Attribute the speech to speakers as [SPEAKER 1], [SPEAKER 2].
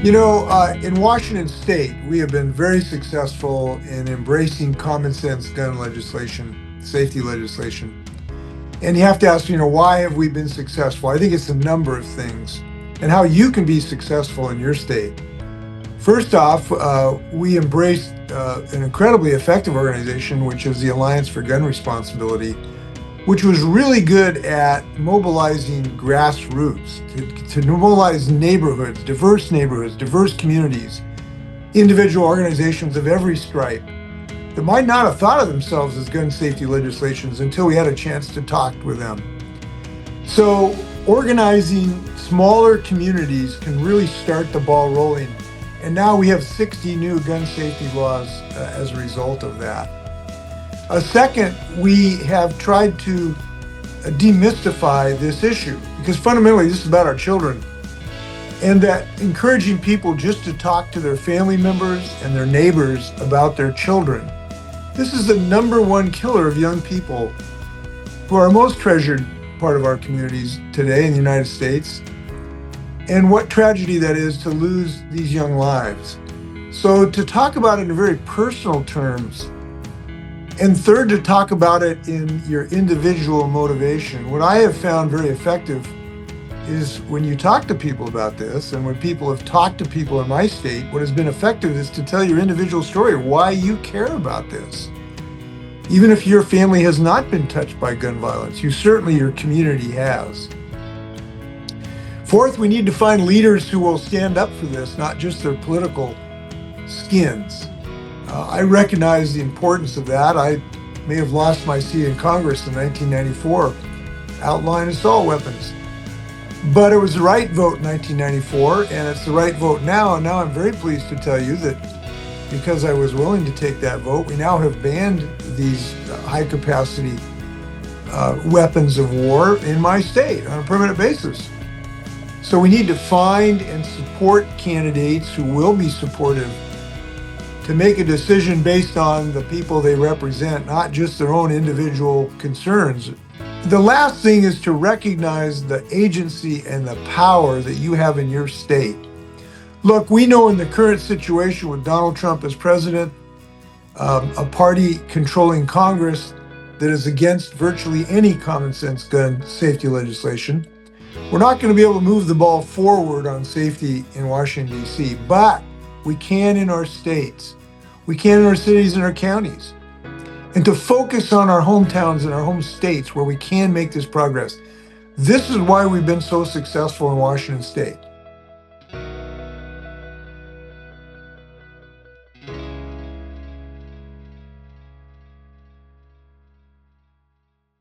[SPEAKER 1] In Washington State, we have been very successful in embracing common sense gun legislation, safety legislation. And you have to ask, why have we been successful? I think it's a number of things and how you can be successful in your state. First off, we embraced an incredibly effective organization, which is the Alliance for Gun Responsibility, which was really good at mobilizing grassroots, to mobilize neighborhoods, diverse communities, individual organizations of every stripe that might not have thought of themselves as gun safety legislations until we had a chance to talk with them. So organizing smaller communities can really start the ball rolling. And now we have 60 new gun safety laws as a result of that. Second, we have tried to demystify this issue because fundamentally this is about our children, and that encouraging people just to talk to their family members and their neighbors about their children. This is the number one killer of young people who are our most treasured part of our communities today in the United States. And what tragedy that is to lose these young lives. So to talk about it in very personal terms, and third, to talk about it in your individual motivation. What I have found very effective is when you talk to people about this, and when people have talked to people in my state, what has been effective is to tell your individual story, why you care about this. Even if your family has not been touched by gun violence, your community has. Fourth, we need to find leaders who will stand up for this, not just their political skins. I recognize the importance of that. I may have lost my seat in Congress in 1994, outlying assault weapons. But it was the right vote in 1994, and it's the right vote now. And now I'm very pleased to tell you that because I was willing to take that vote, we now have banned these high-capacity weapons of war in my state on a permanent basis. So we need to find and support candidates who will be supportive to make a decision based on the people they represent, not just their own individual concerns. The last thing is to recognize the agency and the power that you have in your state. Look, we know in the current situation with Donald Trump as president, a party controlling Congress that is against virtually any common sense gun safety legislation, we're not going to be able to move the ball forward on safety in Washington, D.C., but we can in our states. We can in our cities and our counties. And to focus on our hometowns and our home states where we can make this progress. This is why we've been so successful in Washington State.